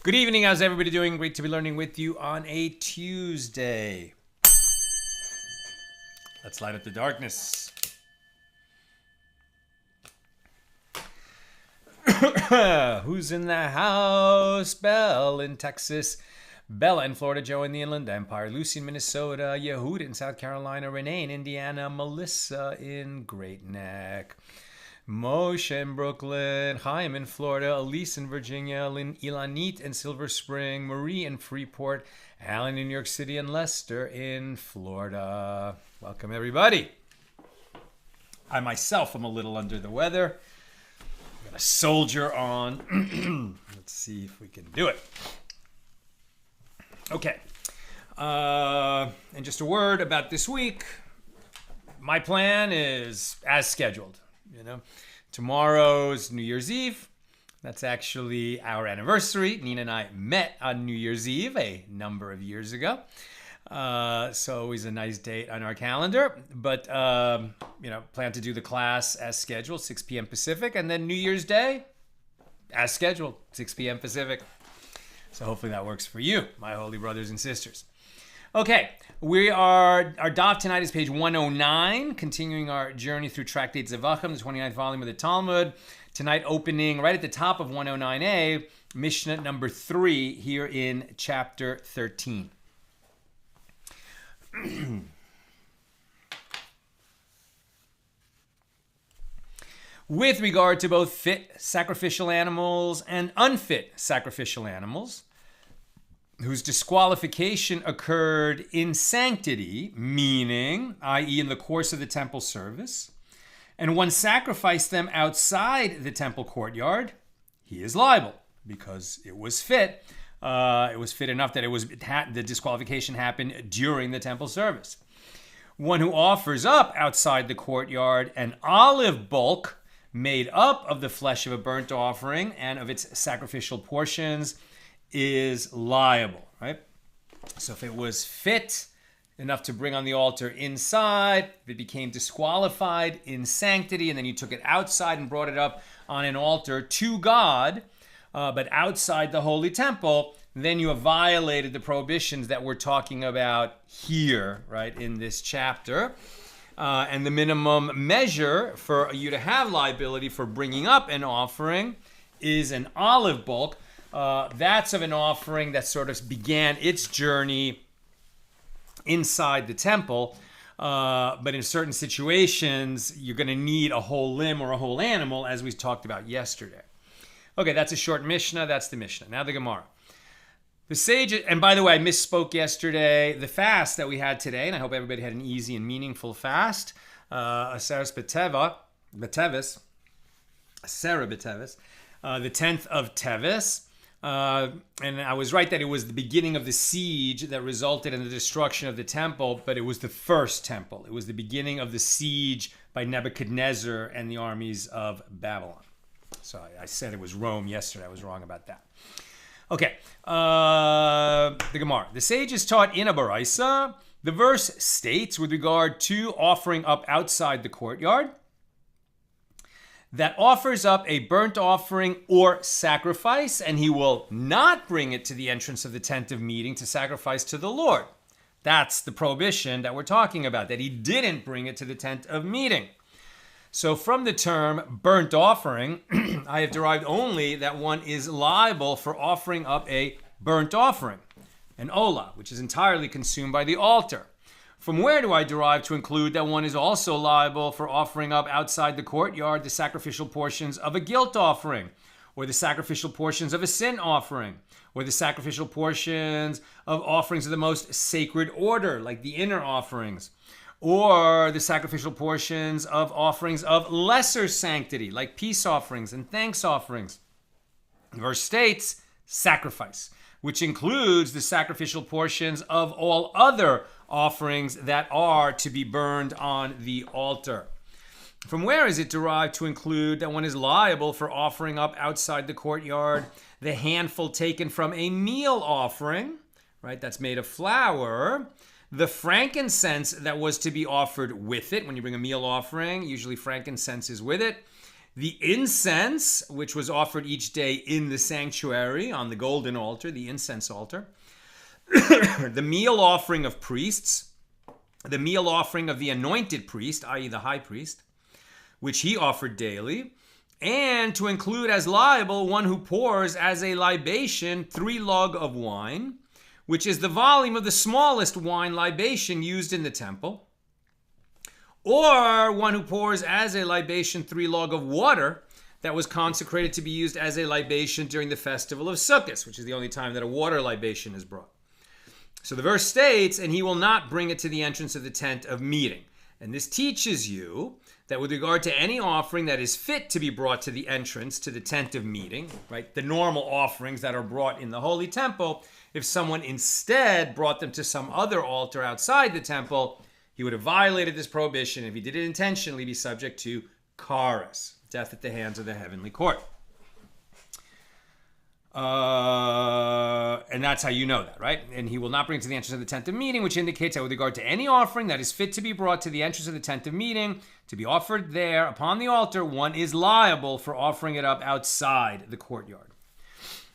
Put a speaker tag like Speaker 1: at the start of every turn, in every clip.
Speaker 1: Good evening. How's everybody doing? Great to be learning with you on a Tuesday. Let's light up the darkness. Who's in the house? Belle in Texas. Bella in Florida. Joe in the Inland Empire. Lucy in Minnesota. Yehud in South Carolina. Renee in Indiana. Melissa in Great Neck. Moshe in Brooklyn, Chaim in Florida, Elise in Virginia, Ilanit in Silver Spring, Marie in Freeport, Alan in New York City, and Lester in Florida. Welcome, everybody. I myself am a little under the weather. I'm going to soldier on. Let's see if we can do it. Okay. And just a word about this week. My plan is as scheduled. Tomorrow's New Year's Eve. That's actually our anniversary. Nina and I met on New Year's Eve a number of years ago. So always a nice date on our calendar. But, plan to do the class as scheduled, 6 p.m. Pacific. And then New Year's Day, as scheduled, 6 p.m. Pacific. So hopefully that works for you, my holy brothers and sisters. Okay, our daf tonight is page 109, continuing our journey through Tractate Zevachim, the 29th volume of the Talmud. Tonight opening right at the top of 109a, Mishna number 3, here in chapter 13. With regard to both fit sacrificial animals and unfit sacrificial animals, whose disqualification occurred in sanctity, meaning, i.e. in the course of the temple service, and one sacrificed them outside the temple courtyard, he is liable because it was fit. It was fit enough that the disqualification happened during the temple service. One who offers up outside the courtyard an olive bulk made up of the flesh of a burnt offering and of its sacrificial portions is liable, right? So if it was fit enough to bring on the altar inside, if it became disqualified in sanctity, and then you took it outside and brought it up on an altar to God, but outside the holy temple, then you have violated the prohibitions that we're talking about here, right, in this chapter. And the minimum measure for you to have liability for bringing up an offering is an olive bulk. That's of an offering that sort of began its journey inside the temple. But in certain situations, you're going to need a whole limb or a whole animal, as we talked about yesterday. Okay, that's a short Mishnah. That's the Mishnah. Now the Gemara. The sage, and by the way, I misspoke yesterday. The fast that we had today, and I hope everybody had an easy and meaningful fast. Aseres B'Tevis, the 10th of Tevis. And I was right that it was the beginning of the siege that resulted in the destruction of the temple, but it was the first temple. It was the beginning of the siege by Nebuchadnezzar and the armies of Babylon. So I said it was Rome yesterday. I was wrong about that. Okay, the Gemara. The sages taught in a Baraisa. The verse states, with regard to offering up outside the courtyard, that offers up a burnt offering or sacrifice, and he will not bring it to the entrance of the tent of meeting to sacrifice to the Lord. That's the prohibition that we're talking about, that he didn't bring it to the tent of meeting. So from the term burnt offering, I have derived only that one is liable for offering up a burnt offering, an olah, which is entirely consumed by the altar. From where do I derive to include that one is also liable for offering up outside the courtyard the sacrificial portions of a guilt offering, or the sacrificial portions of a sin offering, or the sacrificial portions of offerings of the most sacred order, like the inner offerings, or the sacrificial portions of offerings of lesser sanctity, like peace offerings and thanks offerings? The verse states sacrifice, which includes the sacrificial portions of all other offerings that are to be burned on the altar. From where is it derived to include that one is liable for offering up outside the courtyard the handful taken from a meal offering, right? That's made of flour, the frankincense that was to be offered with it. When you bring a meal offering, usually frankincense is with it. The incense, which was offered each day in the sanctuary on the golden altar, the incense altar. The meal offering of priests, the meal offering of the anointed priest, i.e. the high priest, which he offered daily, and to include as liable one who pours as a libation 3 log of wine, which is the volume of the smallest wine libation used in the temple, or one who pours as a libation 3 log of water that was consecrated to be used as a libation during the festival of Sukkot, which is the only time that a water libation is brought. So the verse states, and he will not bring it to the entrance of the tent of meeting. And this teaches you that with regard to any offering that is fit to be brought to the entrance to the tent of meeting, right, the normal offerings that are brought in the holy temple, if someone instead brought them to some other altar outside the temple, he would have violated this prohibition. If he did it intentionally, be subject to peras, death at the hands of the heavenly court. And that's how you know that, right? And he will not bring it to the entrance of the tent of meeting, which indicates that with regard to any offering that is fit to be brought to the entrance of the tent of meeting, to be offered there upon the altar, one is liable for offering it up outside the courtyard.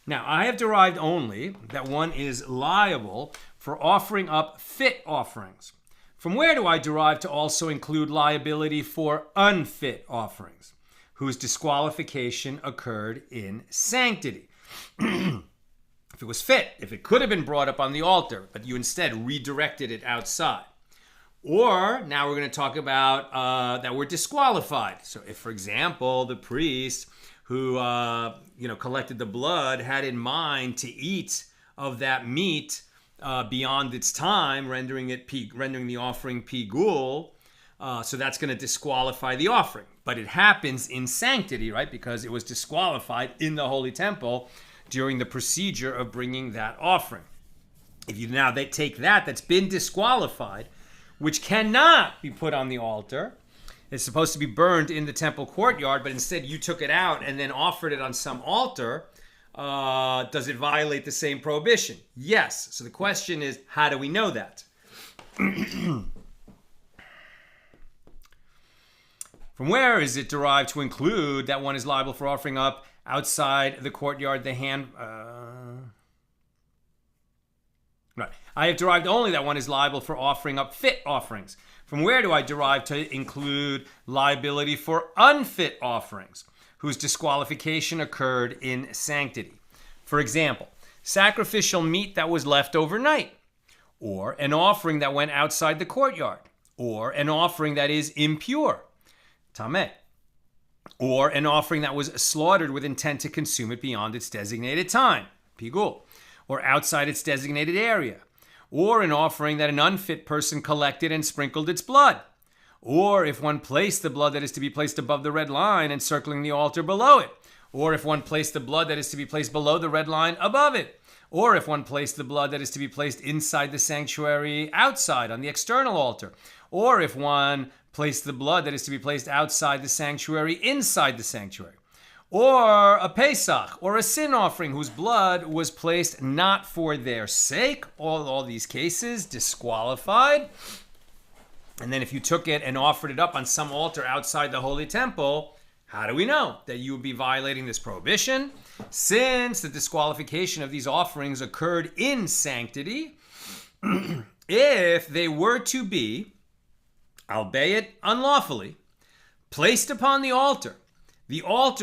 Speaker 1: Now, I have derived only that one is liable for offering up fit offerings. From where do I derive to also include liability for unfit offerings, whose disqualification occurred in sanctity? If it was fit, if it could have been brought up on the altar, but you instead redirected it outside. Or now we're going to talk about that we're disqualified. So if, for example, the priest who collected the blood had in mind to eat of that meat beyond its time, rendering the offering pigul, so that's going to disqualify the offering. But it happens in sanctity, right? Because it was disqualified in the holy temple during the procedure of bringing that offering. If you now they take that's been disqualified, which cannot be put on the altar, it's supposed to be burned in the temple courtyard, but instead you took it out and then offered it on some altar, does it violate the same prohibition? Yes. So the question is, how do we know that? From where is it derived to include that one is liable for offering up outside the courtyard the hand... Right. I have derived only that one is liable for offering up fit offerings. From where do I derive to include liability for unfit offerings, whose disqualification occurred in sanctity? For example, sacrificial meat that was left overnight, or an offering that went outside the courtyard, or an offering that is impure, tameh, or an offering that was slaughtered with intent to consume it beyond its designated time, pigul, or outside its designated area, or an offering that an unfit person collected and sprinkled its blood, or if one placed the blood that is to be placed above the red line encircling the altar below it, or if one placed the blood that is to be placed below the red line above it, or if one placed the blood that is to be placed inside the sanctuary outside on the external altar, or if one placed the blood that is to be placed outside the sanctuary inside the sanctuary, or a Pesach, or a sin offering whose blood was placed not for their sake. All these cases, disqualified. And then if you took it and offered it up on some altar outside the holy temple, how do we know that you would be violating this prohibition? Since the disqualification of these offerings occurred in sanctity, if they were to be, albeit unlawfully, placed upon the altar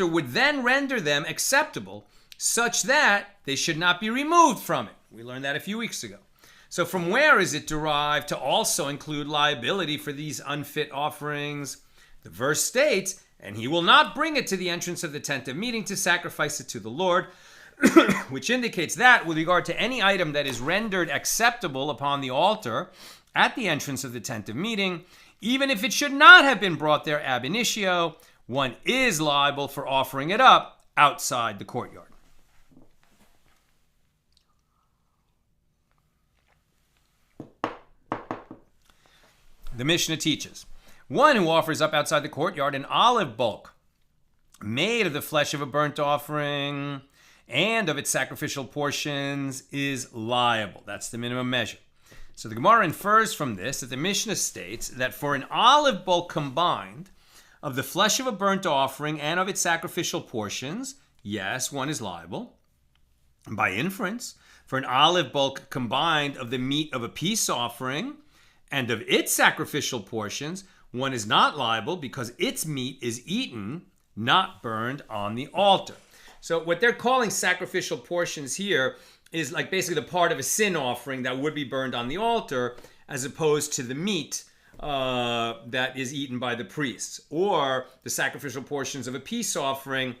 Speaker 1: would then render them acceptable such that they should not be removed from it. We learned that a few weeks ago. So from where is it derived to also include liability for these unfit offerings? The verse states, and he will not bring it to the entrance of the tent of meeting to sacrifice it to the Lord, which indicates that with regard to any item that is rendered acceptable upon the altar at the entrance of the tent of meeting, even if it should not have been brought there ab initio, one is liable for offering it up outside the courtyard. The Mishnah teaches, one who offers up outside the courtyard an olive bulk made of the flesh of a burnt offering and of its sacrificial portions is liable. That's the minimum measure. So the Gemara infers from this that the Mishnah states that for an olive bulk combined of the flesh of a burnt offering and of its sacrificial portions, yes, one is liable. By inference, for an olive bulk combined of the meat of a peace offering and of its sacrificial portions, one is not liable because its meat is eaten, not burned on the altar. So what they're calling sacrificial portions here is like basically the part of a sin offering that would be burned on the altar, as opposed to the meat that is eaten by the priests, or the sacrificial portions of a peace offering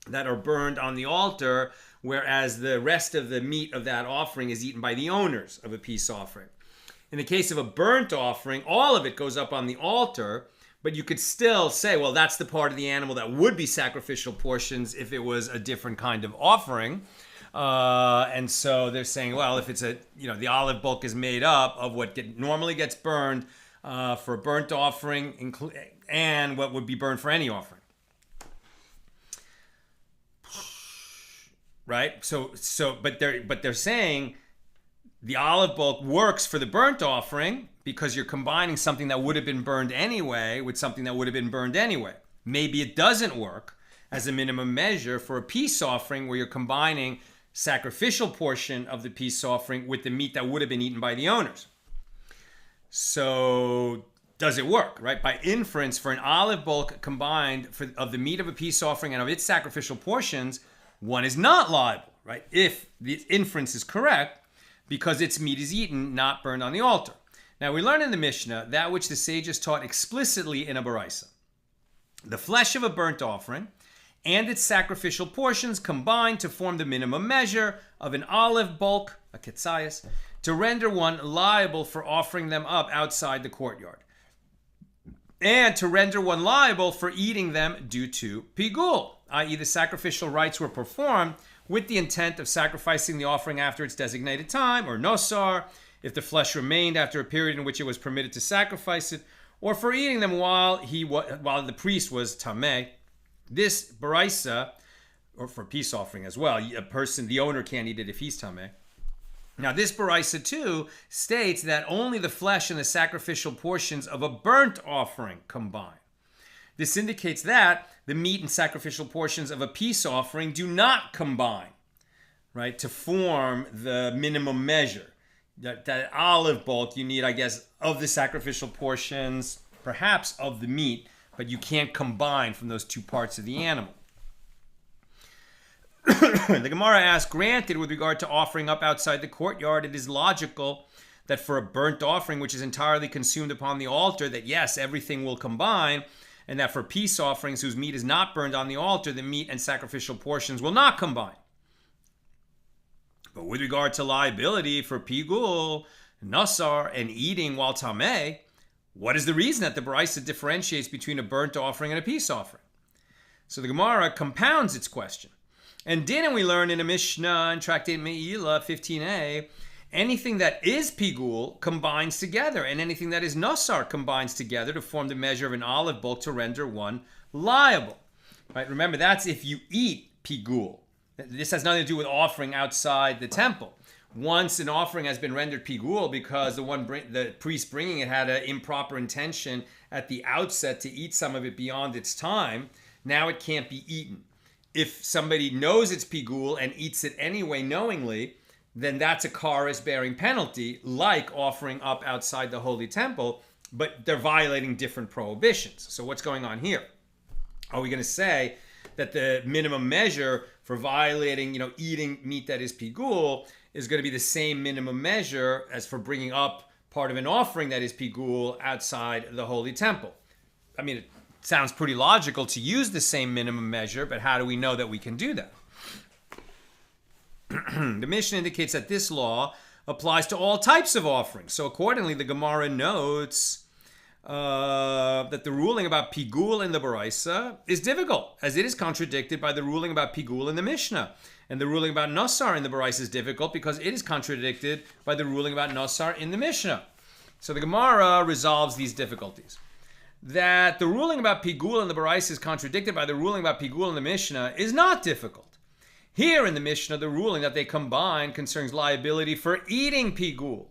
Speaker 1: that are burned on the altar, whereas the rest of the meat of that offering is eaten by the owners of a peace offering. In the case of a burnt offering, all of it goes up on the altar, but you could still say, well, that's the part of the animal that would be sacrificial portions if it was a different kind of offering. And so they're saying, well, if it's the olive bulk is made up of what normally gets burned for a burnt offering and what would be burned for any offering. Right? But they're saying the olive bulk works for the burnt offering because you're combining something that would have been burned anyway with something that would have been burned anyway. Maybe it doesn't work as a minimum measure for a peace offering where you're combining sacrificial portion of the peace offering with the meat that would have been eaten by the owners. So does it work, right? By inference, for an olive bulk combined of the meat of a peace offering and of its sacrificial portions, one is not liable, right? If the inference is correct, because its meat is eaten, not burned on the altar. Now we learn in the Mishnah that which the sages taught explicitly in a baraisa. The flesh of a burnt offering and its sacrificial portions combine to form the minimum measure of an olive bulk, a ketzayas, to render one liable for offering them up outside the courtyard, and to render one liable for eating them due to pigul, i.e. the sacrificial rites were performed with the intent of sacrificing the offering after its designated time, or nosar, if the flesh remained after a period in which it was permitted to sacrifice it, or for eating them while the priest was tameh. This baraisa, or for peace offering as well, the owner can't eat it if he's tameh. Now this baraisa too states that only the flesh and the sacrificial portions of a burnt offering combine. This indicates that the meat and sacrificial portions of a peace offering do not combine, right, to form the minimum measure. That olive bulk you need, I guess, of the sacrificial portions, perhaps of the meat, but you can't combine from those two parts of the animal. The Gemara asks, granted, with regard to offering up outside the courtyard, it is logical that for a burnt offering which is entirely consumed upon the altar, that yes, everything will combine, and that for peace offerings whose meat is not burned on the altar, the meat and sacrificial portions will not combine. But with regard to liability for pigul, nasar, and eating while tameh, what is the reason that the baraisa differentiates between a burnt offering and a peace offering? So the Gemara compounds its question. And didn't we learn in a Mishna in Tractate Me'ila 15a, anything that is pigul combines together, and anything that is nosar combines together to form the measure of an olive bulk to render one liable. Right? Remember, that's if you eat pigul. This has nothing to do with offering outside the temple. Once an offering has been rendered pigul because the priest bringing it had an improper intention at the outset to eat some of it beyond its time, now it can't be eaten. If somebody knows it's pigul and eats it anyway knowingly, then that's a kares-bearing penalty, like offering up outside the holy temple, but they're violating different prohibitions. So what's going on here? Are we going to say that the minimum measure for violating, eating meat that is pigul is going to be the same minimum measure as for bringing up part of an offering that is pigul outside the holy temple? I mean, it sounds pretty logical to use the same minimum measure, but how do we know that we can do that? The Mishna indicates that this law applies to all types of offerings. So accordingly, the Gemara notes that the ruling about pigul in the Baraisa is difficult, as it is contradicted by the ruling about pigul in the Mishnah. And the ruling about nosar in the Baraisa is difficult because it is contradicted by the ruling about nosar in the Mishnah. So the Gemara resolves these difficulties. That the ruling about pigul in the Baraisa is contradicted by the ruling about pigul in the Mishnah is not difficult. Here in the Mishnah, the ruling that they combine concerns liability for eating pigul.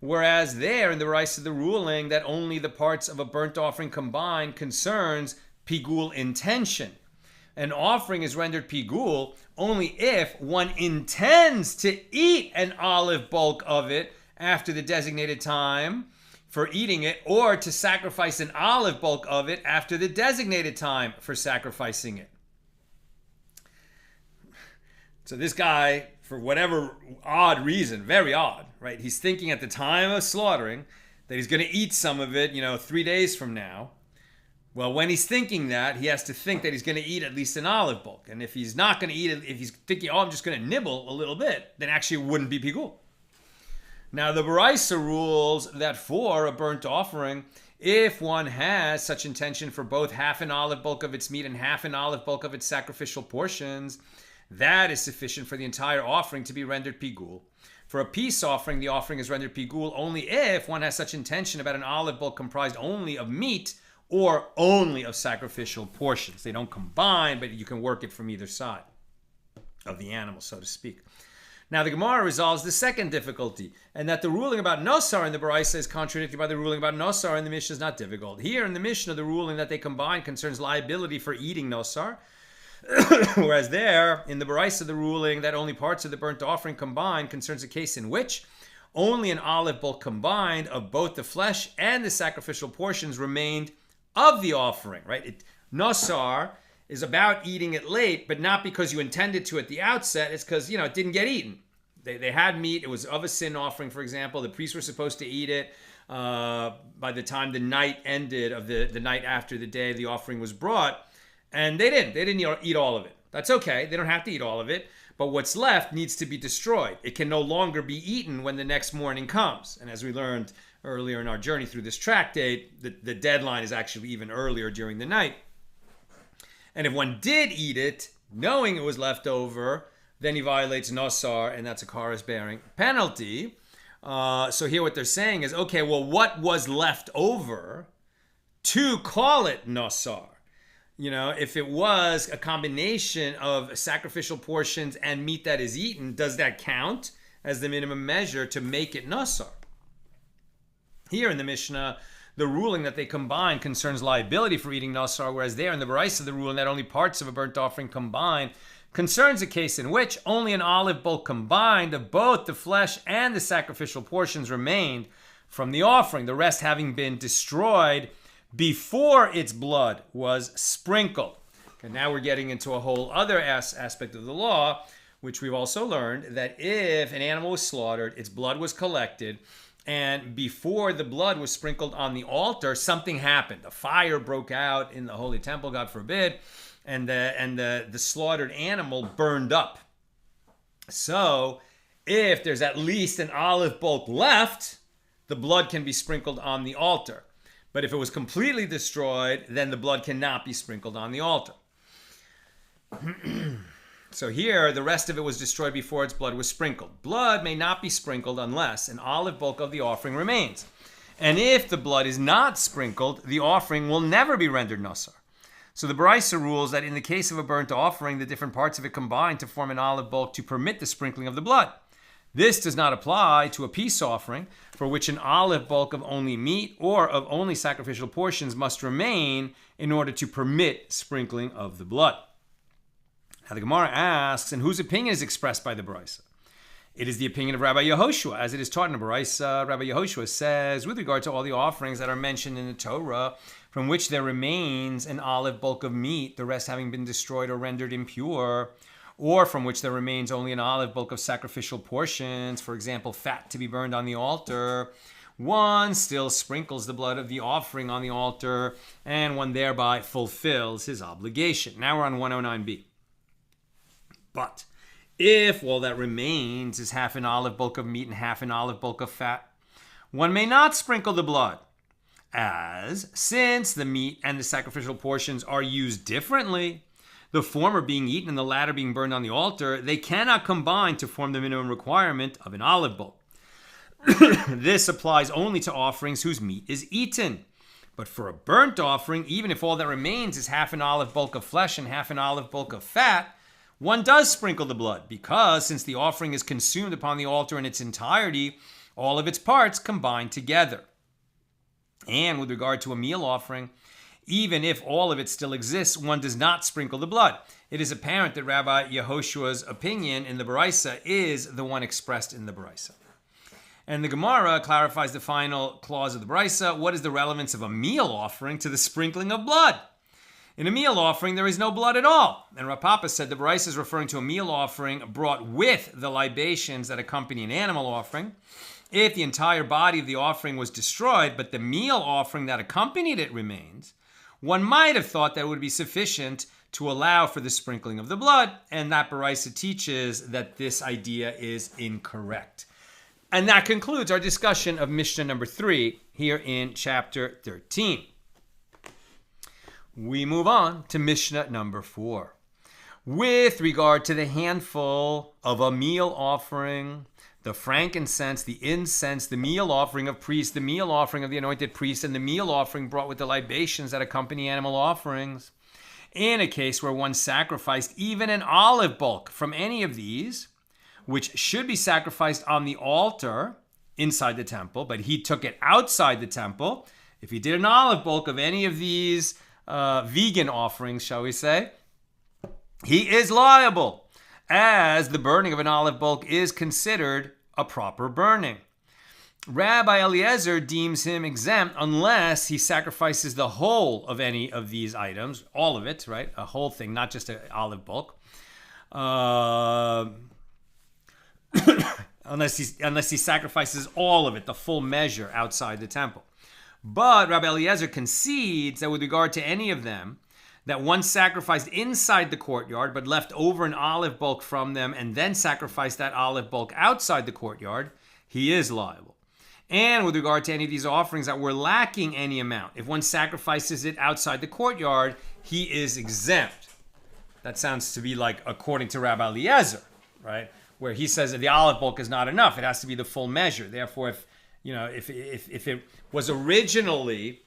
Speaker 1: Whereas there in the Baraisa, the ruling that only the parts of a burnt offering combined concerns pigul intention. An offering is rendered pigul only if one intends to eat an olive bulk of it after the designated time for eating it, or to sacrifice an olive bulk of it after the designated time for sacrificing it. So this guy, for whatever odd reason, very odd, right? He's thinking at the time of slaughtering that he's going to eat some of it, 3 days from now. Well, when he's thinking that, he has to think that he's going to eat at least an olive bulk. And if he's not going to eat it, if he's thinking, I'm just going to nibble a little bit, then actually it wouldn't be pigul. Now, the Baraisa rules that for a burnt offering, if one has such intention for both half an olive bulk of its meat and half an olive bulk of its sacrificial portions, that is sufficient for the entire offering to be rendered pigul. For a peace offering, the offering is rendered pigul only if one has such intention about an olive bulk comprised only of meat or only of sacrificial portions. They don't combine, but you can work it from either side of the animal, so to speak. Now, the Gemara resolves the second difficulty, and that the ruling about nosar in the Baraisa is contradicted by the ruling about nosar in the Mishnah is not difficult. Here in the Mishnah, the ruling that they combine concerns liability for eating nosar, whereas there, in the Baraisa, the ruling that only parts of the burnt offering combined concerns a case in which only an olive bulk combined of both the flesh and the sacrificial portions remained of the offering, right? Nosar is about eating it late, but not because you intended to at the outset. It's because, it didn't get eaten. They had meat. It was of a sin offering, for example. The priests were supposed to eat it by the time the night ended of the night after the day the offering was brought. And they didn't eat all of it. That's okay. They don't have to eat all of it. But what's left needs to be destroyed. It can no longer be eaten when the next morning comes. And as we learned earlier in our journey through this tractate, the deadline is actually even earlier during the night. And if one did eat it, knowing it was left over, then he violates nosar, and that's a kares-bearing penalty. So here what they're saying is, okay, well, what was left over to call it nosar? If it was a combination of sacrificial portions and meat that is eaten, does that count as the minimum measure to make it nosar? Here in the Mishnah, the ruling that they combine concerns liability for eating nosar, whereas there in the Baraisa, the ruling that only parts of a burnt offering combined concerns a case in which only an olive bulk combined of both the flesh and the sacrificial portions remained from the offering, the rest having been destroyed before its blood was sprinkled. Okay, now we're getting into a whole other aspect of the law, which we've also learned, that if an animal was slaughtered, its blood was collected, and before the blood was sprinkled on the altar, something happened. A fire broke out in the holy temple, God forbid, and the slaughtered animal burned up. So if there's at least an olive bulk left, the blood can be sprinkled on the altar. But if it was completely destroyed, then the blood cannot be sprinkled on the altar. So here, the rest of it was destroyed before its blood was sprinkled. Blood may not be sprinkled unless an olive bulk of the offering remains. And if the blood is not sprinkled, the offering will never be rendered nosar. So the Brisa rules that in the case of a burnt offering, the different parts of it combine to form an olive bulk to permit the sprinkling of the blood. This does not apply to a peace offering, for which an olive bulk of only meat or of only sacrificial portions must remain in order to permit sprinkling of the blood. Now the Gemara asks, and whose opinion is expressed by the Brisa? It is the opinion of Rabbi Yehoshua, as it is taught in the Brisa. Rabbi Yehoshua says, with regard to all the offerings that are mentioned in the Torah, from which there remains an olive bulk of meat, the rest having been destroyed or rendered impure, or from which there remains only an olive bulk of sacrificial portions, for example, fat to be burned on the altar, one still sprinkles the blood of the offering on the altar, and one thereby fulfills his obligation. Now we're on 109b. But if all that remains is half an olive bulk of meat and half an olive bulk of fat, one may not sprinkle the blood, as since the meat and the sacrificial portions are used differently, the former being eaten and the latter being burned on the altar, they cannot combine to form the minimum requirement of an olive bulk. This applies only to offerings whose meat is eaten. But for a burnt offering, even if all that remains is half an olive bulk of flesh and half an olive bulk of fat, one does sprinkle the blood, because since the offering is consumed upon the altar in its entirety, all of its parts combine together. And with regard to a meal offering, even if all of it still exists, one does not sprinkle the blood. It is apparent that Rabbi Yehoshua's opinion in the Brisa is the one expressed in the Brisa. And the Gemara clarifies the final clause of the Brisa. What is the relevance of a meal offering to the sprinkling of blood? In a meal offering, there is no blood at all. And Rav Papa said the Brisa is referring to a meal offering brought with the libations that accompany an animal offering. If the entire body of the offering was destroyed, but the meal offering that accompanied it remains, one might have thought that it would be sufficient to allow for the sprinkling of the blood, and that Brisa teaches that this idea is incorrect. And that concludes our discussion of Mishnah number 3 here in chapter 13. We move on to Mishnah number 4. With regard to the handful of a meal offering, the frankincense, the incense, the meal offering of priests, the meal offering of the anointed priest, and the meal offering brought with the libations that accompany animal offerings, in a case where one sacrificed even an olive bulk from any of these, which should be sacrificed on the altar inside the temple, but he took it outside the temple, if he did an olive bulk of any of these vegan offerings, shall we say, he is liable, as the burning of an olive bulk is considered a proper burning. Rabbi Eliezer deems him exempt unless he sacrifices the whole of any of these items, all of it, right? A whole thing, not just an olive bulk. Unless he sacrifices all of it, the full measure, outside the temple. But Rabbi Eliezer concedes that with regard to any of them, that one sacrificed inside the courtyard but left over an olive bulk from them and then sacrificed that olive bulk outside the courtyard, he is liable. And with regard to any of these offerings that were lacking any amount, if one sacrifices it outside the courtyard, he is exempt. That sounds to be like according to Rabbi Eliezer, right? Where he says that the olive bulk is not enough. It has to be the full measure. Therefore, if it was originally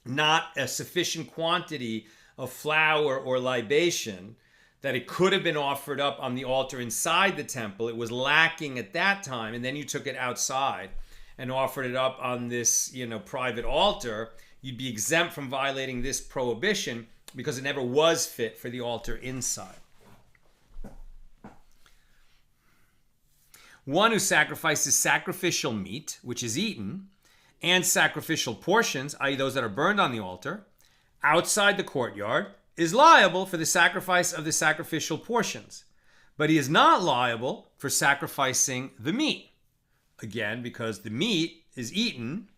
Speaker 1: not a sufficient quantity of flour or libation, that it could have been offered up on the altar inside the temple, it was lacking at that time, and then you took it outside and offered it up on this, private altar, you'd be exempt from violating this prohibition because it never was fit for the altar inside. One who sacrifices sacrificial meat, which is eaten, and sacrificial portions, i.e. those that are burned on the altar, outside the courtyard, is liable for the sacrifice of the sacrificial portions. But he is not liable for sacrificing the meat. Again, because the meat is eaten,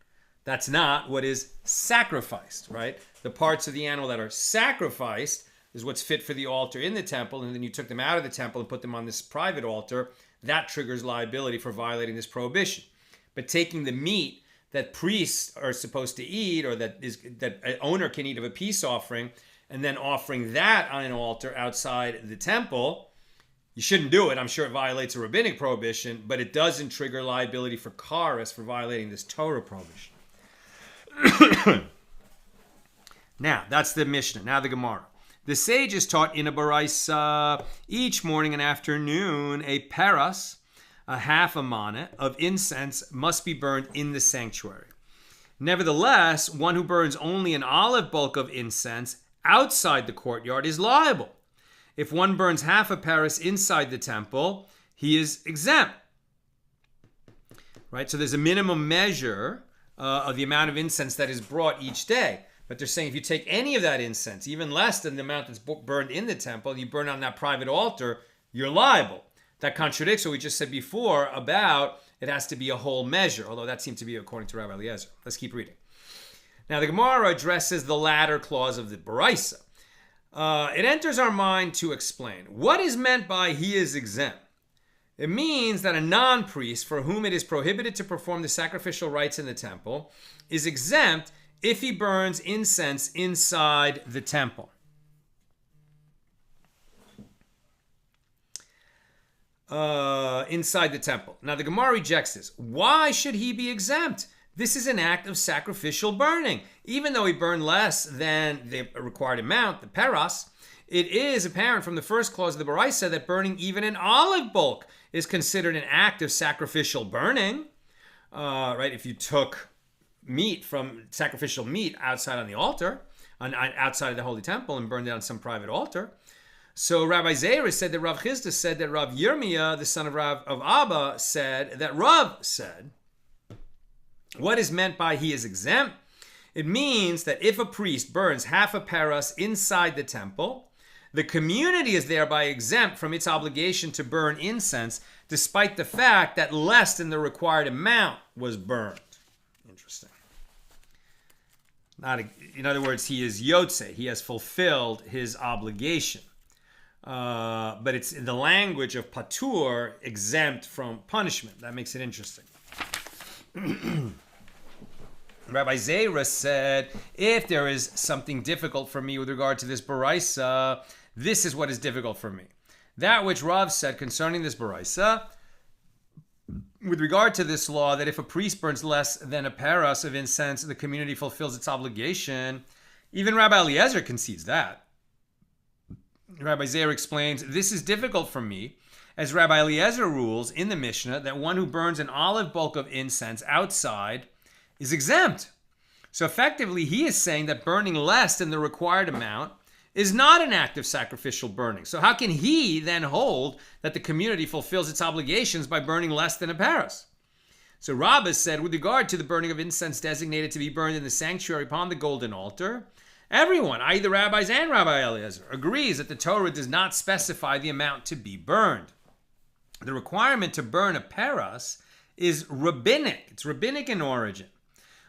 Speaker 1: that's not what is sacrificed, right? The parts of the animal that are sacrificed is what's fit for the altar in the temple, and then you took them out of the temple and put them on this private altar. That triggers liability for violating this prohibition. But taking the meat that priests are supposed to eat, or that an owner can eat of a peace offering, and then offering that on an altar outside the temple, you shouldn't do it. I'm sure it violates a rabbinic prohibition, but it doesn't trigger liability for peras for violating this Torah prohibition. Now, that's the Mishnah. Now the Gemara. The sages taught in a baraisa each morning and afternoon a peras, a half a mana of incense must be burned in the sanctuary. Nevertheless, one who burns only an olive bulk of incense outside the courtyard is liable. If one burns half a peras inside the temple, he is exempt. Right? So there's a minimum measure of the amount of incense that is brought each day. But they're saying if you take any of that incense, even less than the amount that's burned in the temple, you burn on that private altar, you're liable. That contradicts what we just said before about it has to be a whole measure, although that seemed to be according to Rabbi Eliezer. Let's keep reading. Now the Gemara addresses the latter clause of the baraisa. It enters our mind to explain what is meant by he is exempt. It means that a non-priest for whom it is prohibited to perform the sacrificial rites in the temple is exempt if he burns incense inside the temple. Inside the temple. Now the Gemara rejects this. Why should he be exempt? This is an act of sacrificial burning. Even though he burned less than the required amount, the peras, it is apparent from the first clause of the baraisa that burning even an olive bulk is considered an act of sacrificial burning. Right? If you took meat from sacrificial meat outside on the altar, outside of the holy temple, and burned it on some private altar. So Rabbi Zera said that Rav Chisda said that Rav Yirmiyah, the son of Abba, said that Rav said, what is meant by he is exempt? It means that if a priest burns half a peras inside the temple, the community is thereby exempt from its obligation to burn incense, despite the fact that less than the required amount was burned. Interesting. In other words, he is yotze. He has fulfilled his obligation. But it's in the language of patur, exempt from punishment. That makes it interesting. Rabbi Zera said, if there is something difficult for me with regard to this baraisa, this is what is difficult for me. That which Rav said concerning this baraisa, with regard to this law, that if a priest burns less than a peras of incense, the community fulfills its obligation. Even Rabbi Eliezer concedes that. Rabbi Zera explains, this is difficult for me, as Rabbi Eliezer rules in the Mishna that one who burns an olive bulk of incense outside is exempt. So effectively, he is saying that burning less than the required amount is not an act of sacrificial burning. So how can he then hold that the community fulfills its obligations by burning less than a peras? So Rabbah said, with regard to the burning of incense designated to be burned in the sanctuary upon the golden altar, everyone, i.e. the rabbis and Rabbi Eliezer, agrees that the Torah does not specify the amount to be burned. The requirement to burn a peras is rabbinic. It's rabbinic in origin.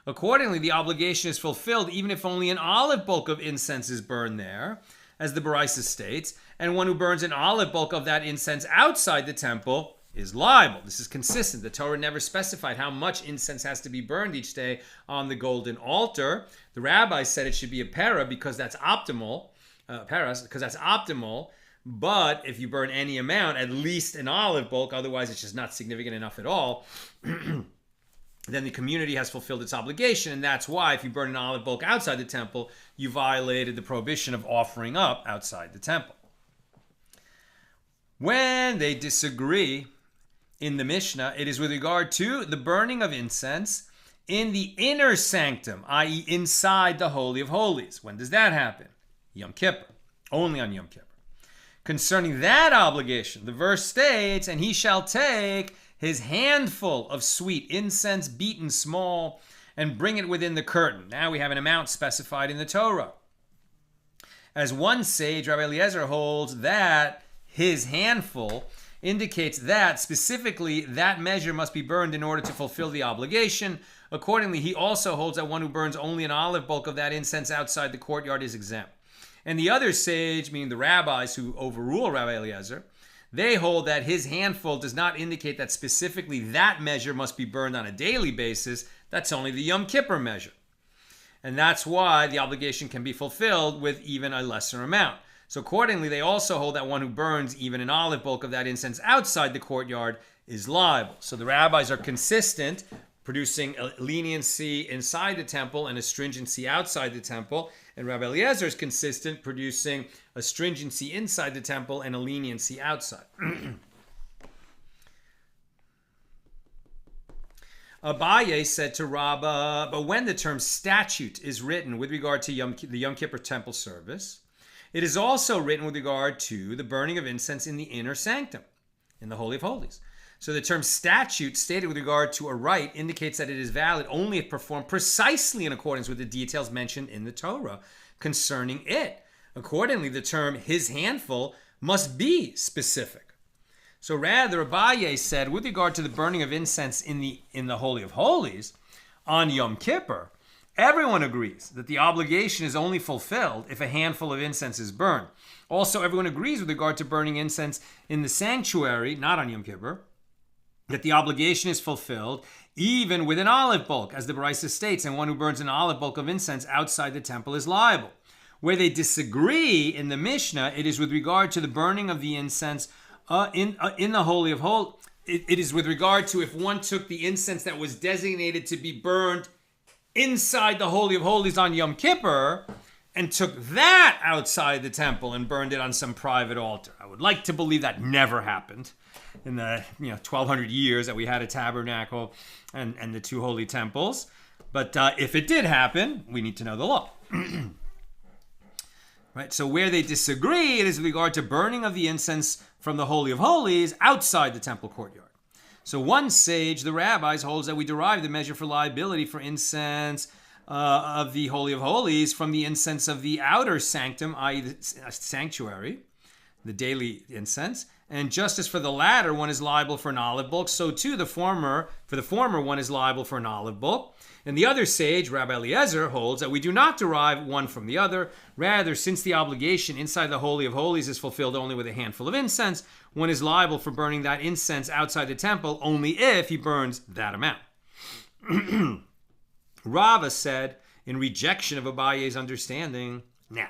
Speaker 1: Accordingly, the obligation is fulfilled even if only an olive bulk of incense is burned there, as the baraisa states, and one who burns an olive bulk of that incense outside the temple is liable. This is consistent. The Torah never specified how much incense has to be burned each day on the golden altar. The rabbis said it should be a pera because that's optimal, peras, because that's optimal. But if you burn any amount, at least an olive bulk, otherwise it's just not significant enough at all, then the community has fulfilled its obligation. And that's why if you burn an olive bulk outside the temple, you violated the prohibition of offering up outside the temple. When they disagree in the Mishnah, it is with regard to the burning of incense in the inner sanctum, i.e. inside the Holy of Holies. When does that happen? Yom Kippur. Only on Yom Kippur. Concerning that obligation, the verse states, and he shall take his handful of sweet incense beaten small and bring it within the curtain. Now we have an amount specified in the Torah. As one sage, Rabbi Eliezer, holds that his handful indicates that specifically that measure must be burned in order to fulfill the obligation. Accordingly, he also holds that one who burns only an olive bulk of that incense outside the courtyard is exempt. And the other sage, meaning the rabbis who overrule Rabbi Eliezer, they hold that his handful does not indicate that specifically that measure must be burned on a daily basis. That's only the Yom Kippur measure. And that's why the obligation can be fulfilled with even a lesser amount. So accordingly, they also hold that one who burns even an olive bulk of that incense outside the courtyard is liable. So the rabbis are consistent, producing a leniency inside the temple and a stringency outside the temple. And Rabbi Eliezer is consistent, producing a stringency inside the temple and a leniency outside. Abaye said to Rabbah, but when the term statute is written with regard to the Yom Kippur temple service, it is also written with regard to the burning of incense in the inner sanctum, in the Holy of Holies. So the term statute stated with regard to a rite indicates that it is valid only if performed precisely in accordance with the details mentioned in the Torah concerning it. Accordingly, the term his handful must be specific. So rather, Abaye said, with regard to the burning of incense in the Holy of Holies on Yom Kippur, everyone agrees that the obligation is only fulfilled if a handful of incense is burned. Also, everyone agrees with regard to burning incense in the sanctuary, not on Yom Kippur, that the obligation is fulfilled even with an olive bulk, as the Brisa states, and one who burns an olive bulk of incense outside the temple is liable. Where they disagree in the Mishna, it is with regard to the burning of the incense in the Holy of Holies. It is with regard to if one took the incense that was designated to be burned inside the Holy of Holies on Yom Kippur and took that outside the temple and burned it on some private altar. I would like to believe that never happened in the 1,200 years that we had a tabernacle and the two holy temples. But if it did happen, we need to know the law. Right? So where they disagree, it is with regard to burning of the incense from the Holy of Holies outside the temple courtyard. So one sage, the rabbis, holds that we derive the measure for liability for incense of the Holy of Holies from the incense of the outer sanctum, i.e. the sanctuary, the daily incense. And just as for the latter, one is liable for an olive bulk, so too for the former, one is liable for an olive bulk. And the other sage, Rabbi Eliezer, holds that we do not derive one from the other. Rather, since the obligation inside the Holy of Holies is fulfilled only with a handful of incense, one is liable for burning that incense outside the temple only if he burns that amount. Rava said, in rejection of Abaye's understanding, now,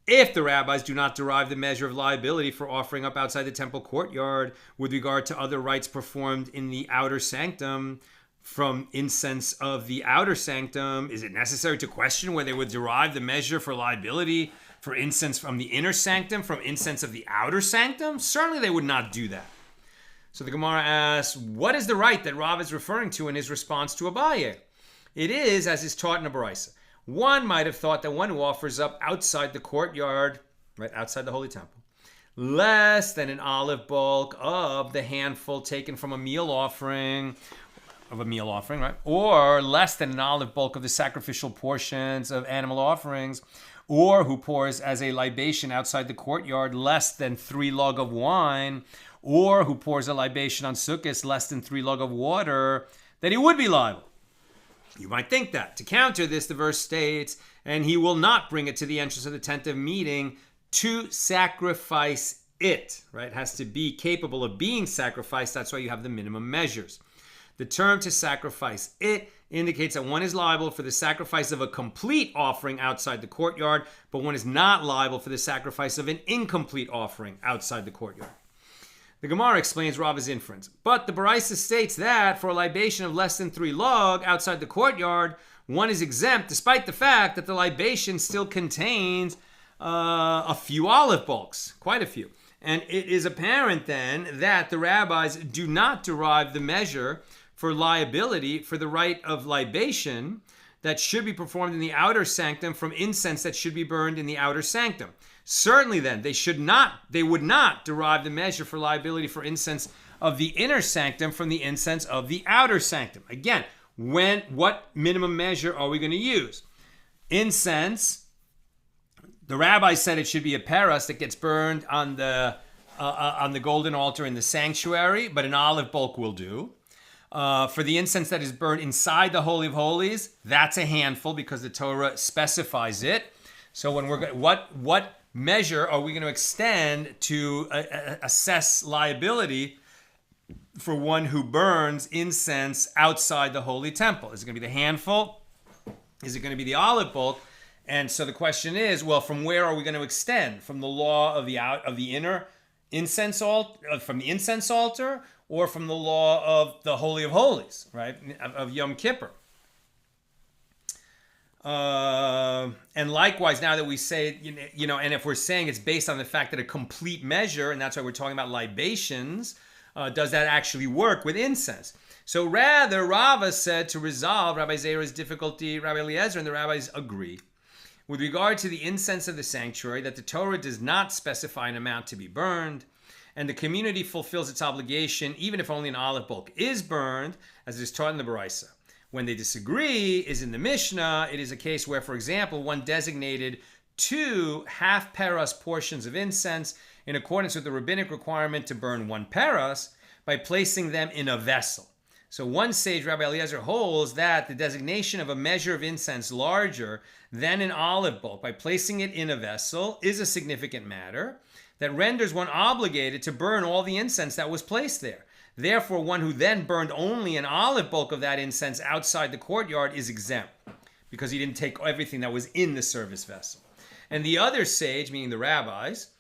Speaker 1: if the rabbis do not derive the measure of liability for offering up outside the temple courtyard with regard to other rites performed in the outer sanctum, from incense of the outer sanctum, is it necessary to question whether they would derive the measure for liability for incense from the inner sanctum, from incense of the outer sanctum? Certainly they would not do that. So the Gemara asks, what is the rite that Rav is referring to in his response to Abaye? It is, as is taught in a Brisa. One might have thought that one who offers up outside the courtyard, right outside the holy temple, less than an olive bulk of the handful taken from a meal offering, right? Or less than an olive bulk of the sacrificial portions of animal offerings, or who pours as a libation outside the courtyard less than 3 log of wine, or who pours a libation on Sukkot less than 3 log of water, that he would be liable. You might think that. To counter this, the verse states, and he will not bring it to the entrance of the tent of meeting to sacrifice it, right? It has to be capable of being sacrificed. That's why you have the minimum measures. The term to sacrifice it indicates that one is liable for the sacrifice of a complete offering outside the courtyard, but one is not liable for the sacrifice of an incomplete offering outside the courtyard. The Gemara explains Rava's inference, but the Brisa states that for a libation of less than 3 log outside the courtyard, one is exempt despite the fact that the libation still contains a few olive bulks, quite a few. And it is apparent then that the rabbis do not derive the measure for liability for the rite of libation that should be performed in the outer sanctum from incense that should be burned in the outer sanctum. Certainly then, they would not derive the measure for liability for incense of the inner sanctum from the incense of the outer sanctum. Again, what minimum measure are we going to use? Incense, the rabbi said it should be a peras that gets burned on the golden altar in the sanctuary, but an olive bulk will do. For the incense that is burned inside the Holy of Holies, that's a handful because the Torah specifies it. So when what measure are we going to extend to assess liability for one who burns incense outside the holy temple? Is it going to be the handful Is it going to be the olive bulk? And so the question is, well, from where are we going to extend? From the law of the inner incense altar, from the incense altar, or from the law of the Holy of Holies, right, of Yom Kippur? And likewise, now that we say, and if we're saying it's based on the fact that a complete measure, and that's why we're talking about libations, does that actually work with incense? So rather, Rava said to resolve Rabbi Zera's difficulty, Rabbi Eliezer and the rabbis agree with regard to the incense of the sanctuary that the Torah does not specify an amount to be burned, and the community fulfills its obligation even if only an olive bulk is burned, as it is taught in the Baraisa. When they disagree is in the Mishna. It is a case where, for example, one designated 2 half peras portions of incense in accordance with the rabbinic requirement to burn 1 peras by placing them in a vessel. So one sage, Rabbi Eliezer, holds that the designation of a measure of incense larger than an olive bulk by placing it in a vessel is a significant matter that renders one obligated to burn all the incense that was placed there. Therefore, one who then burned only an olive bulk of that incense outside the courtyard is exempt, because he didn't take everything that was in the service vessel. And the other sage, meaning the rabbis,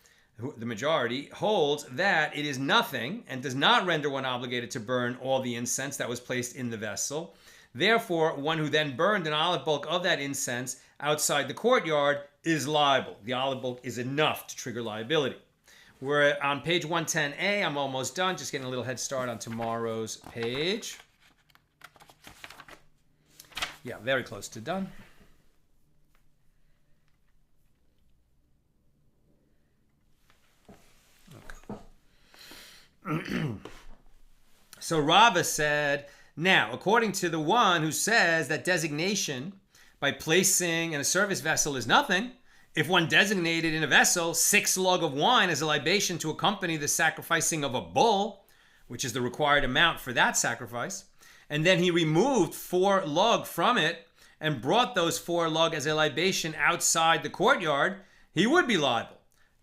Speaker 1: the majority, holds that it is nothing and does not render one obligated to burn all the incense that was placed in the vessel. Therefore, one who then burned an olive bulk of that incense outside the courtyard is liable. The olive bulk is enough to trigger liability. We're on page 110a. I'm almost done. Just getting a little head start on tomorrow's page. Yeah, very close to done. Okay. So Rava said, now, according to the one who says that designation by placing in a service vessel is nothing, if one designated in a vessel 6 lug of wine as a libation to accompany the sacrificing of a bull, which is the required amount for that sacrifice, and then he removed 4 lug from it and brought those 4 lug as a libation outside the courtyard, he would be liable.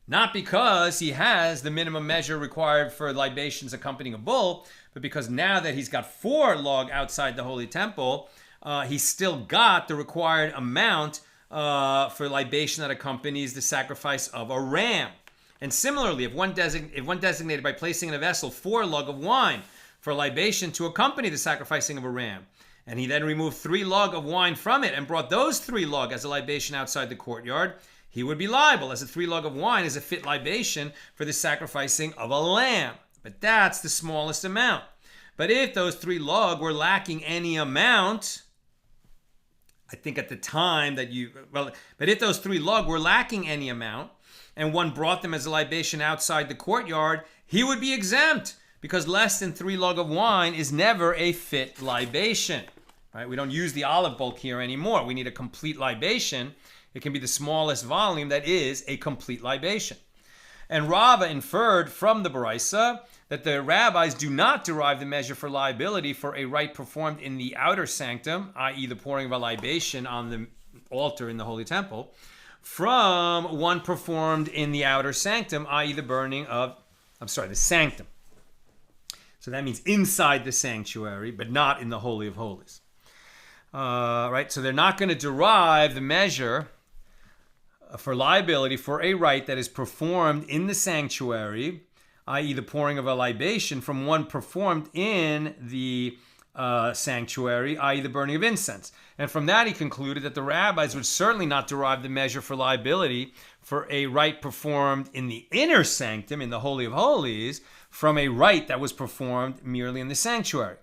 Speaker 1: Not because he has the minimum measure required for libations accompanying a bull, but because now that he's got 4 lug outside the holy temple, he's still got the required amount for libation that accompanies the sacrifice of a ram. And similarly, if one designated by placing in a vessel 4 lug of wine for libation to accompany the sacrificing of a ram, and he then removed 3 lug of wine from it and brought those 3 lug as a libation outside the courtyard, he would be liable, as a 3 lug of wine is a fit libation for the sacrificing of a lamb. But that's the smallest amount. But if those 3 lug were lacking any amount, I think at the time that but if those 3 lug were lacking any amount, and one brought them as a libation outside the courtyard, he would be exempt, because less than 3 lug of wine is never a fit libation. Right? We don't use the olive bulk here anymore. We need a complete libation. It can be the smallest volume that is a complete libation. And Rava inferred from the Baraisa that the rabbis do not derive the measure for liability for a rite performed in the outer sanctum, i.e. the pouring of a libation on the altar in the holy temple, from one performed in the outer sanctum, i.e. the sanctum. So that means inside the sanctuary, but not in the Holy of Holies. Right? So they're not going to derive the measure for liability for a rite that is performed in the sanctuary, i.e. the pouring of a libation, from one performed in the sanctuary, i.e. the burning of incense. And from that he concluded that the rabbis would certainly not derive the measure for liability for a rite performed in the inner sanctum, in the Holy of Holies, from a rite that was performed merely in the sanctuary.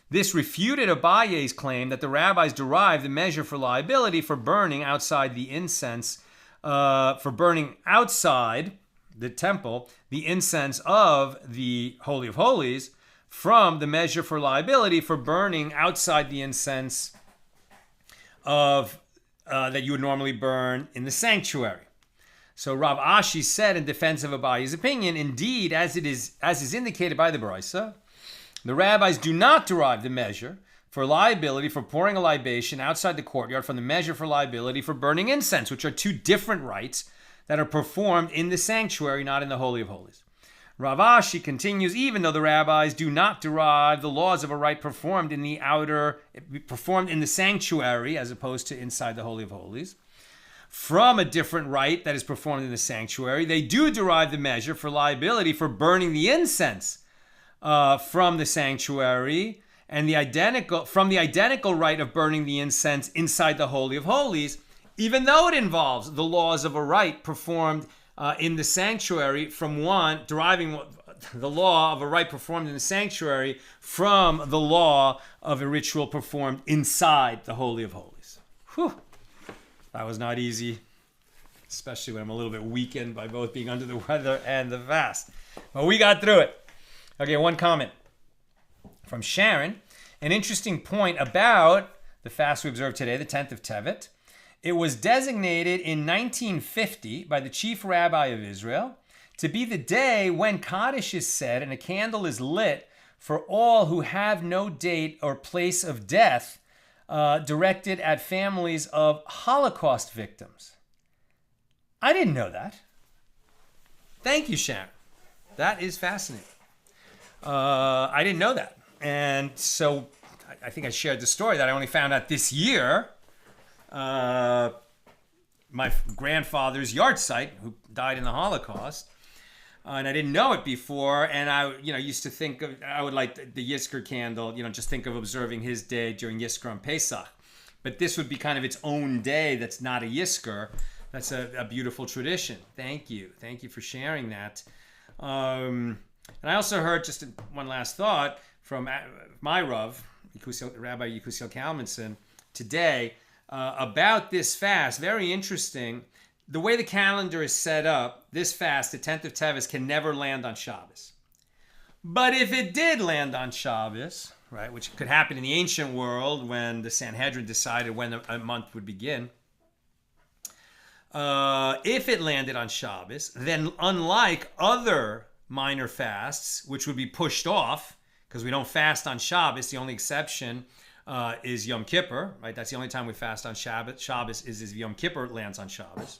Speaker 1: This refuted Abaye's claim that the rabbis derived the measure for liability for burning outside the incense, for burning outside the temple, the incense of the Holy of Holies, from the measure for liability for burning outside the incense of that you would normally burn in the sanctuary. So Rav Ashi said in defense of Abaye's opinion, indeed, as is indicated by the Baraisa, the rabbis do not derive the measure for liability for pouring a libation outside the courtyard from the measure for liability for burning incense, which are 2 different rites that are performed in the sanctuary, not in the Holy of Holies. Rav Ashi continues, even though the rabbis do not derive the laws of a rite performed in the sanctuary, as opposed to inside the Holy of Holies, from a different rite that is performed in the sanctuary, they do derive the measure for liability for burning the incense from the sanctuary, and from the identical rite of burning the incense inside the Holy of Holies, even though it involves the laws of a rite performed in the sanctuary, deriving the law of a rite performed in the sanctuary from the law of a ritual performed inside the Holy of Holies. Whew. That was not easy, especially when I'm a little bit weakened by both being under the weather and the fast. But we got through it. Okay, one comment from Sharon. An interesting point about the fast we observe today, the 10th of Tevet. It was designated in 1950 by the chief rabbi of Israel to be the day when Kaddish is said and a candle is lit for all who have no date or place of death directed at families of Holocaust victims. I didn't know that. Thank you, Sharon. That is fascinating. I didn't know that. And so I think I shared the story that I only found out this year. My grandfather's yahrzeit, who died in the Holocaust, and I didn't know it before. And I, used to think I would light the Yizkor candle, just think of observing his day during Yizkor and Pesach. But this would be kind of its own day. That's not a Yizkor. That's a beautiful tradition. Thank you for sharing that. And I also heard just one last thought from my Rav, Rabbi Yekusiel Kalmanson, today about this fast. Very interesting. The way the calendar is set up, this fast, the 10th of Teves, can never land on Shabbos. But if it did land on Shabbos, right, which could happen in the ancient world when the Sanhedrin decided when a month would begin, if it landed on Shabbos, then unlike other minor fasts, which would be pushed off, because we don't fast on Shabbos, the only exception is Yom Kippur, right? That's the only time we fast on Shabbos. Shabbos is if Yom Kippur lands on Shabbos.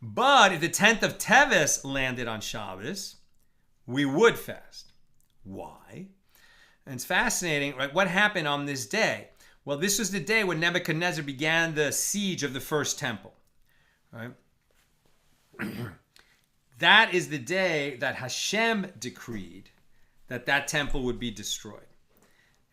Speaker 1: But if the 10th of Teves landed on Shabbos, we would fast. Why? And it's fascinating, right? What happened on this day? Well, this was the day when Nebuchadnezzar began the siege of the first temple, right? That is the day that Hashem decreed that temple would be destroyed.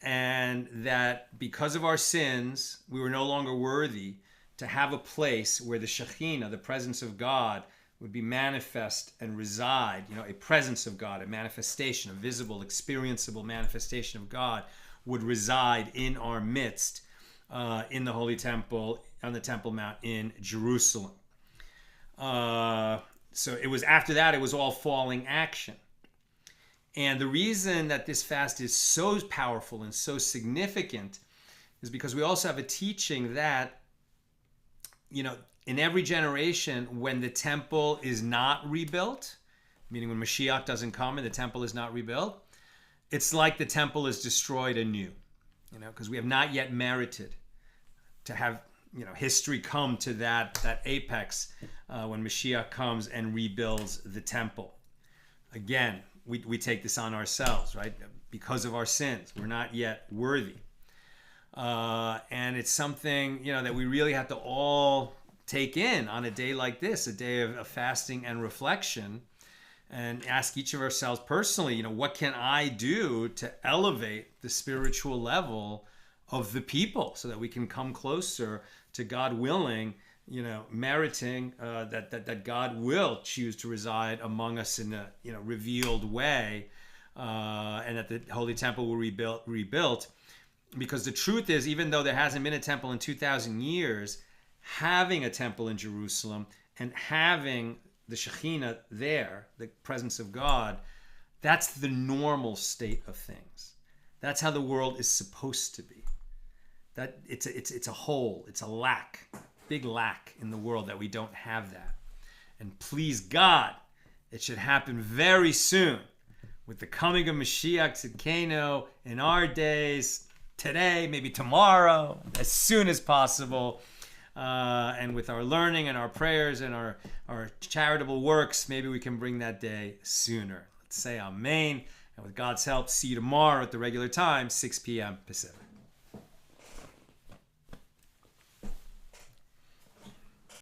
Speaker 1: And that because of our sins, we were no longer worthy to have a place where the Shekhinah, the presence of God, would be manifest and reside. A presence of God, a manifestation, a visible, experienceable manifestation of God would reside in our midst in the Holy Temple, on the Temple Mount in Jerusalem. So it was after that, it was all falling action. And the reason that this fast is so powerful and so significant is because we also have a teaching that, in every generation, when the temple is not rebuilt, meaning when Mashiach doesn't come and the temple is not rebuilt, it's like the temple is destroyed anew, because we have not yet merited to have, history come to that apex when Mashiach comes and rebuilds the temple. Again, we take this on ourselves, right? Because of our sins, we're not yet worthy. And it's something, that we really have to all take in on a day like this, a day of fasting and reflection, and ask each of ourselves personally, what can I do to elevate the spiritual level of the people so that we can come closer to God willing, meriting that God will choose to reside among us in a revealed way, and that the Holy Temple will rebuilt. Because the truth is, even though there hasn't been a temple in 2,000 years, having a temple in Jerusalem and having the Shekhinah there, the presence of God, that's the normal state of things. That's how the world is supposed to be. That it's a hole, it's a lack, big lack in the world that we don't have that. And please God, it should happen very soon with the coming of Mashiach Tzidkenu in our days, today, maybe tomorrow, as soon as possible. And with our learning and our prayers and our charitable works, maybe we can bring that day sooner. Let's say amen. And with God's help, see you tomorrow at the regular time, 6 p.m. Pacific.